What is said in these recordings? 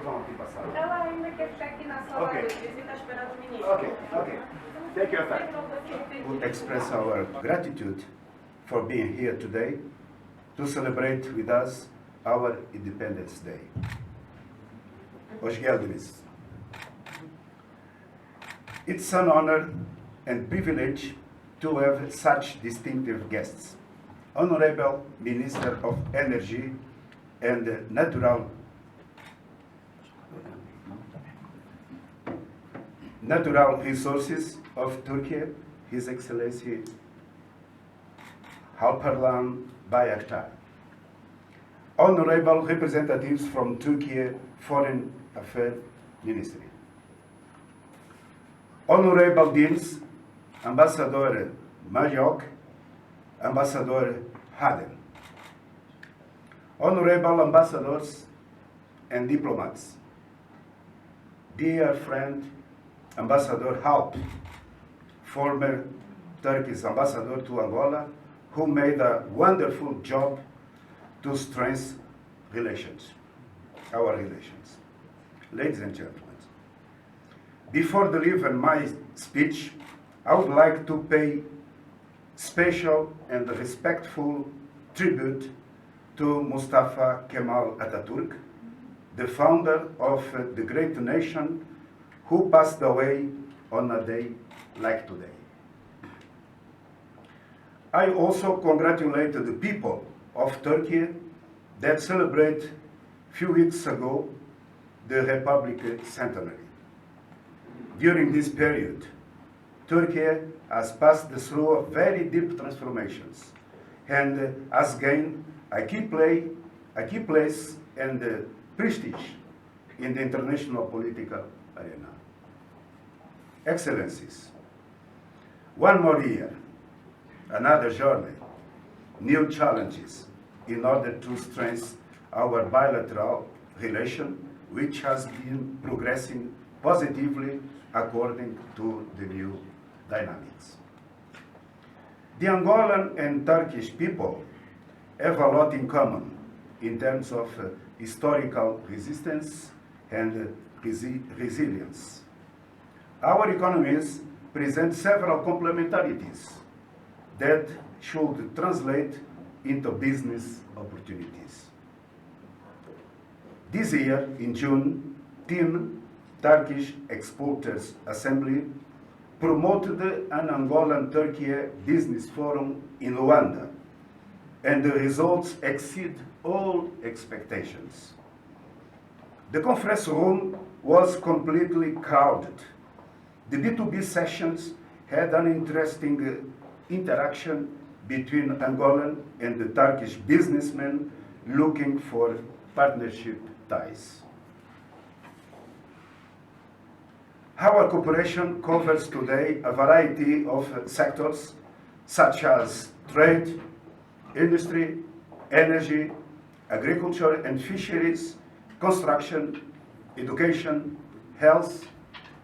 vão aqui passar. Ela ainda quer ficar aqui na sala Okay. de visita esperando o ministro. Okay, okay. Take your time. We express our gratitude for being here today to celebrate with us our Independence Day. Hoş geldiniz. It's an honor and privilege to have such distinctive guests. Honorable Minister of Energy and Natural Resources of Turkey, His Excellency Alparslan Bayraktar. Honorable representatives from Turkey Foreign Affairs Ministry. Honorable Deans, Ambassador Majok, Ambassador Haden. Honorable ambassadors and diplomats. Dear friend, Ambassador Halp, former Turkish ambassador to Angola, who made a wonderful job to strengthen our relations. Ladies and gentlemen, before delivering my speech, I would like to pay special and respectful tribute to Mustafa Kemal Atatürk, the founder of the great nation who passed away on a day like today. I also congratulate the people of Turkey that celebrate few weeks ago the Republic centenary. During this period, Turkey has passed through very deep transformations and has gained a key place and prestige in the international political arena. Excellencies, one more year, another journey, new challenges in order to strengthen our bilateral relation, which has been progressing positively according to the new dynamics. The Angolan and Turkish people have a lot in common in terms of historical resistance and resilience. Our economies present several complementarities that should translate into business opportunities. This year, in June, Team Turkish Exporters Assembly promoted an Angolan-Turkey business forum in Luanda, and the results exceed all expectations. The conference room was completely crowded. The B2B sessions had an interesting interaction between Angolan and the Turkish businessmen looking for partnership ties. Our cooperation covers today a variety of sectors such as trade, industry, energy, agriculture and fisheries, construction, education, health,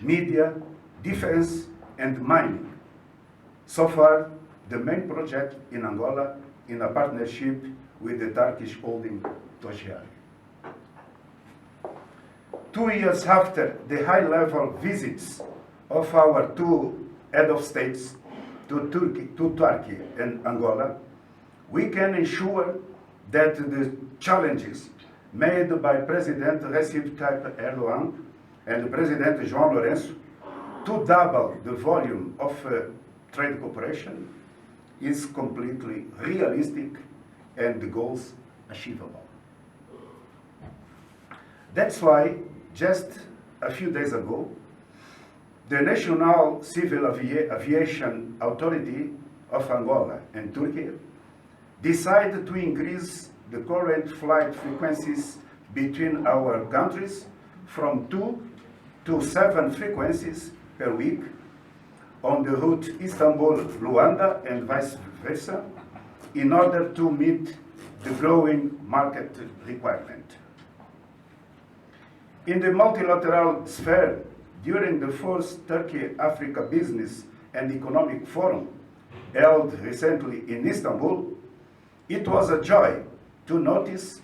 media, defense, and mining. So far, the main project in Angola in a partnership with the Turkish holding Toshari. 2 years after the high-level visits of our two head of states to Turkey and Angola, we can ensure that the challenges made by President Recep Tayyip Erdogan and President João Lourenço to double the volume of trade cooperation is completely realistic and the goals achievable. That's why, just a few days ago, the National Civil Aviation Authority of Angola and Turkey decided to increase the current flight frequencies between our countries from 2 to 7 frequencies per week on the route Istanbul-Luanda and vice versa in order to meet the growing market requirement. In the multilateral sphere, during the first Turkey-Africa Business and Economic Forum held recently in Istanbul, it was a joy to notice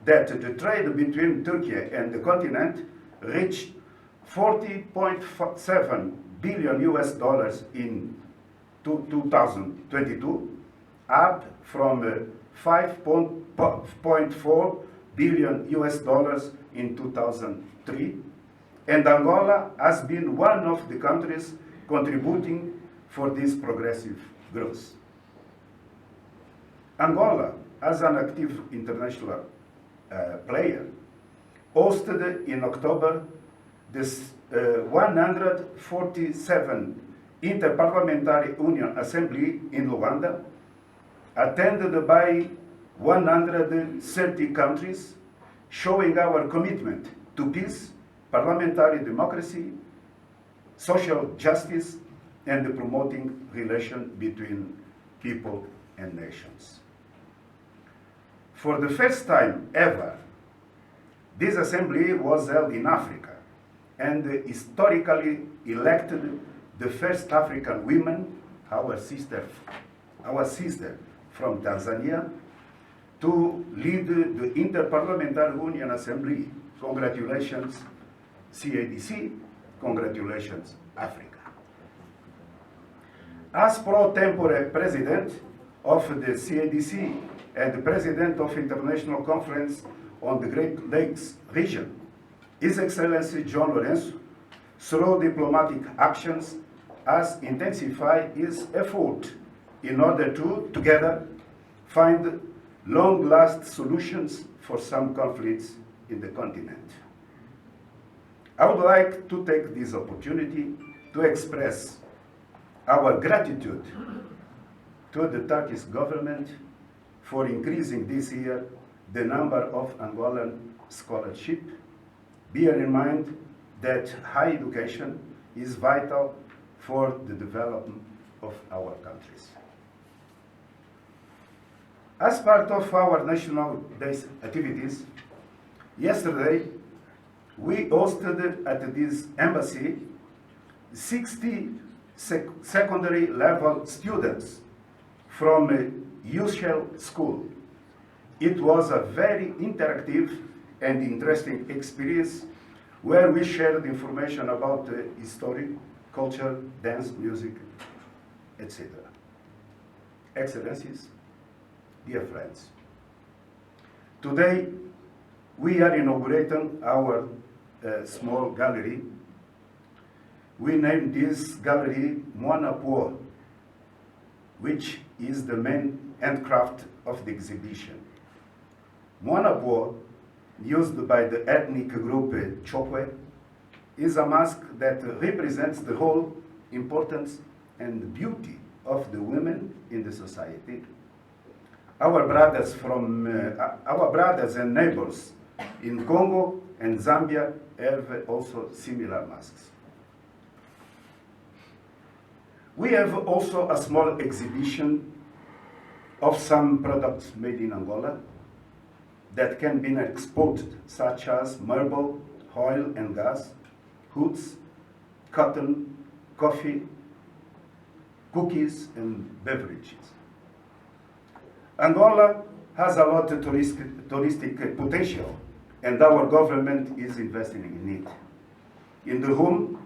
that the trade between Turkey and the continent reached 40.7 billion US dollars in 2022, up from 5.4 billion US dollars in 2003, and Angola has been one of the countries contributing for this progressive growth. Angola, as an active international player, hosted in October this 147 Interparliamentary Union Assembly in Luanda, attended by 130 countries, showing our commitment to peace, parliamentary democracy, social justice, and promoting relations between people and nations. For the first time ever, this assembly was held in Africa and historically elected the first African women, our sister from Tanzania, to lead the Interparliamentary Union Assembly. Congratulations, CADC, congratulations, Africa. As pro tempore president of the CADC and president of International Conference on the Great Lakes region, His Excellency John Lourenço, through diplomatic actions, has intensified his effort in order to, together, find long-lasting solutions for some conflicts in the continent. I would like to take this opportunity to express our gratitude to the Turkish government for increasing this year the number of Angolan scholarships. Bear in mind that higher education is vital for the development of our countries. As part of our National Day activities, yesterday we hosted at this embassy 60 secondary level students from a usual school. It was a very interactive and interesting experience where we shared information about history, culture, dance, music, etc. Excellencies, dear friends, today we are inaugurating our small gallery. We named this gallery Moanapo, which is the main handcraft of the exhibition. Moanapo, used by the ethnic group Chokwe, is a mask that represents the whole importance and beauty of the women in the society. Our brothers and neighbors in Congo and Zambia have also similar masks. We have also a small exhibition of some products made in Angola that can be exported, such as marble, oil and gas, hoods, cotton, coffee, cookies, and beverages. Angola has a lot of touristic potential, and our government is investing in it. In the home,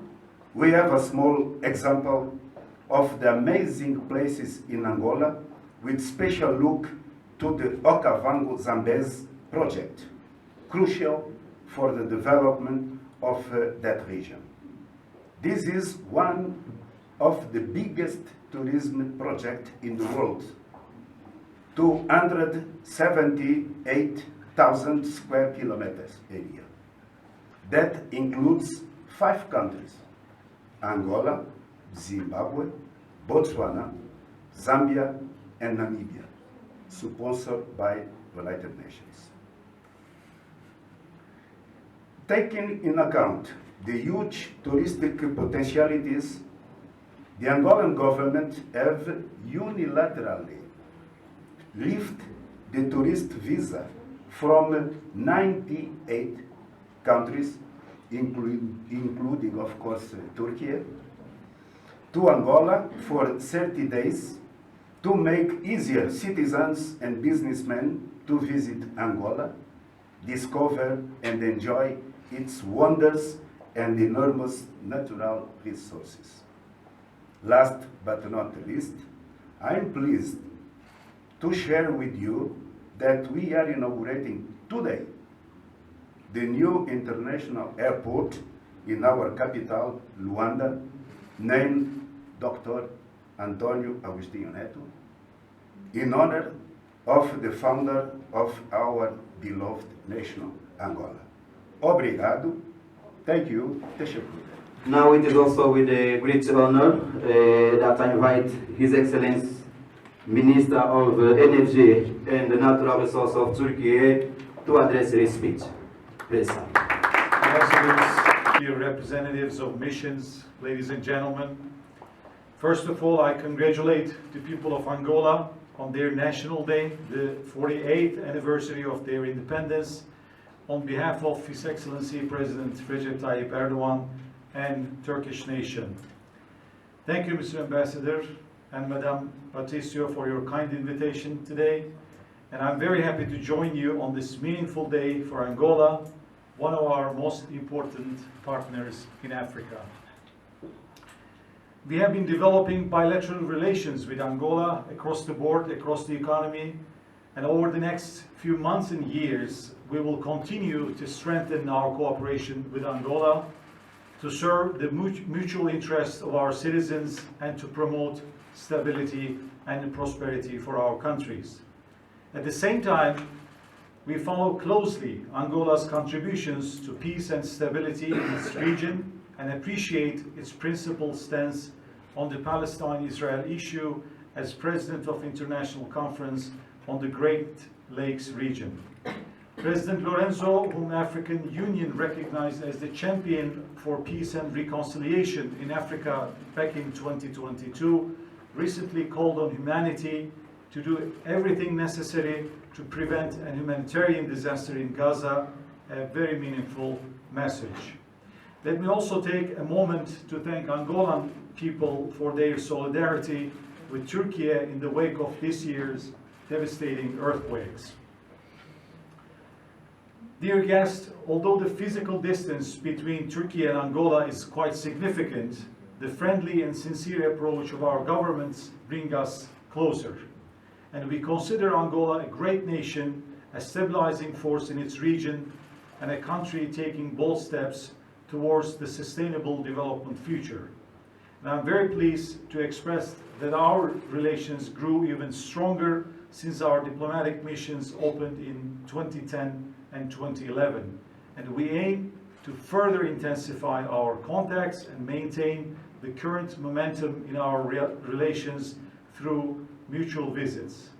we have a small example of the amazing places in Angola with special look to the Okavango Zambeze project, crucial for the development of that region. This is one of the biggest tourism projects in the world, 278,000 square kilometers area. That includes 5 countries: Angola, Zimbabwe, Botswana, Zambia, and Namibia, sponsored by the United Nations. Taking in account the huge touristic potentialities, the Angolan government have unilaterally lifted the tourist visa from 98 countries, including of course, Turkey, to Angola for 30 days to make easier citizens and businessmen to visit Angola, discover and enjoy its wonders and enormous natural resources. Last but not least, I'm pleased to share with you that we are inaugurating today the new international airport in our capital, Luanda, named Dr. Antonio Agostinho Neto, in honor of the founder of our beloved nation, Angola. Obrigado. Thank you. Now it is also with a great honor that I invite His Excellency Minister of Energy and the Natural Resources of Turkey to address his speech. Please. Ambassadors, dear representatives of missions, ladies and gentlemen. First of all, I congratulate the people of Angola on their National Day, the 48th anniversary of their independence, on behalf of His Excellency President Recep Tayyip Erdogan and Turkish nation. Thank you, Mr. Ambassador and Madam Patricio, for your kind invitation today. And I'm very happy to join you on this meaningful day for Angola, one of our most important partners in Africa. We have been developing bilateral relations with Angola across the board, across the economy, and over the next few months and years, we will continue to strengthen our cooperation with Angola to serve the mutual interests of our citizens and to promote stability and prosperity for our countries. At the same time, we follow closely Angola's contributions to peace and stability in its region and appreciate its principled stance on the Palestine-Israel issue as President of International Conference on the Great Lakes region. President Lorenzo, whom African Union recognized as the champion for peace and reconciliation in Africa back in 2022, recently called on humanity to do everything necessary to prevent a humanitarian disaster in Gaza, a very meaningful message. Let me also take a moment to thank Angolan people for their solidarity with Turkey in the wake of this year's devastating earthquakes. Dear guests, although the physical distance between Turkey and Angola is quite significant, the friendly and sincere approach of our governments bring us closer. And we consider Angola a great nation, a stabilizing force in its region, and a country taking bold steps towards the sustainable development future. And I'm very pleased to express that our relations grew even stronger since our diplomatic missions opened in 2010 and 2011. And we aim to further intensify our contacts and maintain the current momentum in our relations through mutual visits.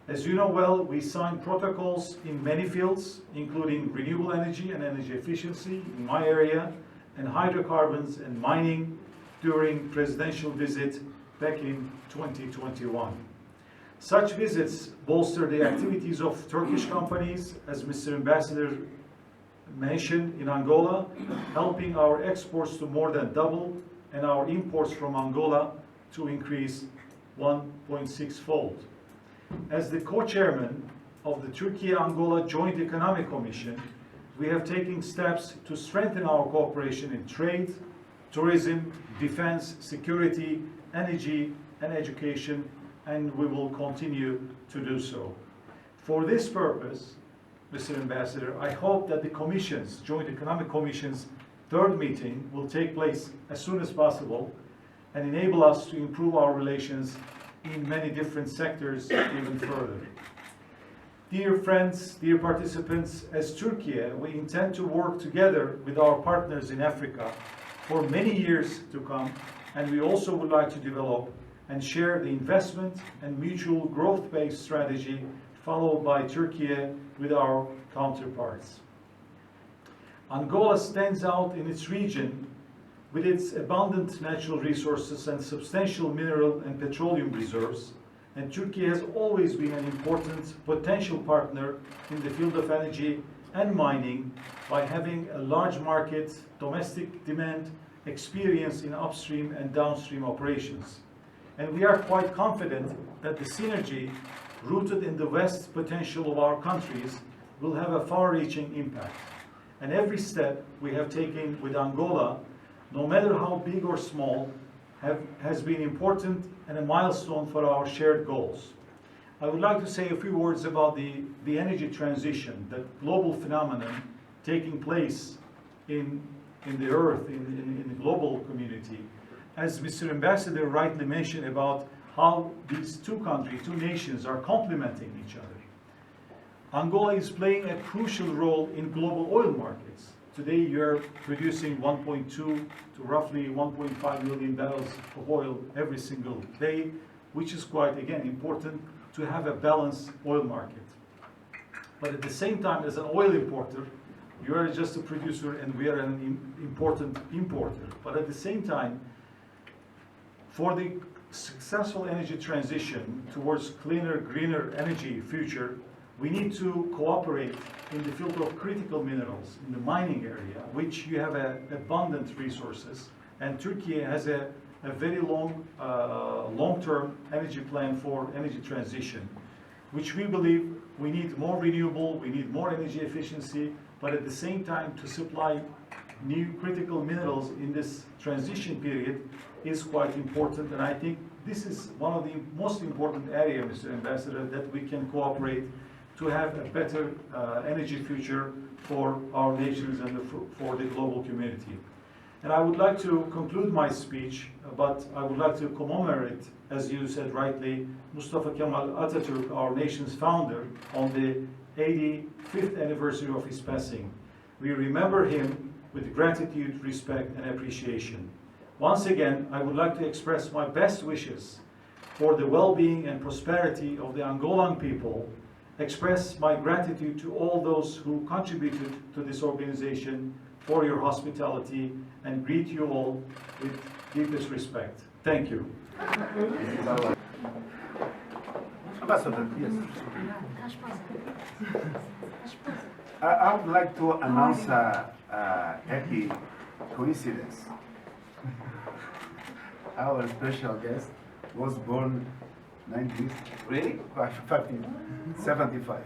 As you know well, we signed protocols in many fields, including renewable energy and energy efficiency in my area, and hydrocarbons and mining during presidential visit back in 2021. Such visits bolster the activities of Turkish companies, as Mr. Ambassador mentioned, in Angola, helping our exports to more than double and our imports from Angola to increase 1.6-fold. As the co-chairman of the Turkey-Angola Joint Economic Commission, we have taken steps to strengthen our cooperation in trade, tourism, defense, security, energy, and education, and we will continue to do so. For this purpose, Mr. Ambassador, I hope that the Commission's, Joint Economic Commission's third meeting will take place as soon as possible and enable us to improve our relations in many different sectors even further. Dear friends, dear participants, as Turkey, we intend to work together with our partners in Africa for many years to come, and we also would like to develop and share the investment and mutual growth-based strategy followed by Turkey with our counterparts. Angola stands out in its region with its abundant natural resources and substantial mineral and petroleum reserves, and Turkey has always been an important potential partner in the field of energy and mining by having a large market, domestic demand, experience in upstream and downstream operations. And we are quite confident that the synergy rooted in the vast potential of our countries will have a far-reaching impact. And every step we have taken with Angola, no matter how big or small, has been important and a milestone for our shared goals. I would like to say a few words about the energy transition, that global phenomenon taking place in the earth, in the global community. As Mr. Ambassador rightly mentioned about how these two countries, two nations are complementing each other. Angola is playing a crucial role in global oil markets. Today you're producing 1.2 to roughly 1.5 million barrels of oil every single day, which is quite, again, important to have a balanced oil market. But at the same time, as an oil importer, you are just a producer and we are an important importer. But at the same time, for the successful energy transition towards cleaner, greener energy future, we need to cooperate in the field of critical minerals, in the mining area, which you have abundant resources. And Turkey has a very long-term energy plan for energy transition, which we believe we need more renewable, we need more energy efficiency, but at the same time to supply new critical minerals in this transition period is quite important. And I think this is one of the most important areas, Mr. Ambassador, that we can cooperate to have a better energy future for our nations and for the global community. And I would like to conclude my speech, but I would like to commemorate, as you said rightly, Mustafa Kemal Atatürk, our nation's founder, on the 85th anniversary of his passing. We remember him with gratitude, respect, and appreciation. Once again, I would like to express my best wishes for the well-being and prosperity of the Angolan people, express my gratitude to all those who contributed to this organization for your hospitality, and greet you all with deepest respect. Thank you. Ambassador, yes. I would like to announce a happy coincidence. Our special guest was born 1975.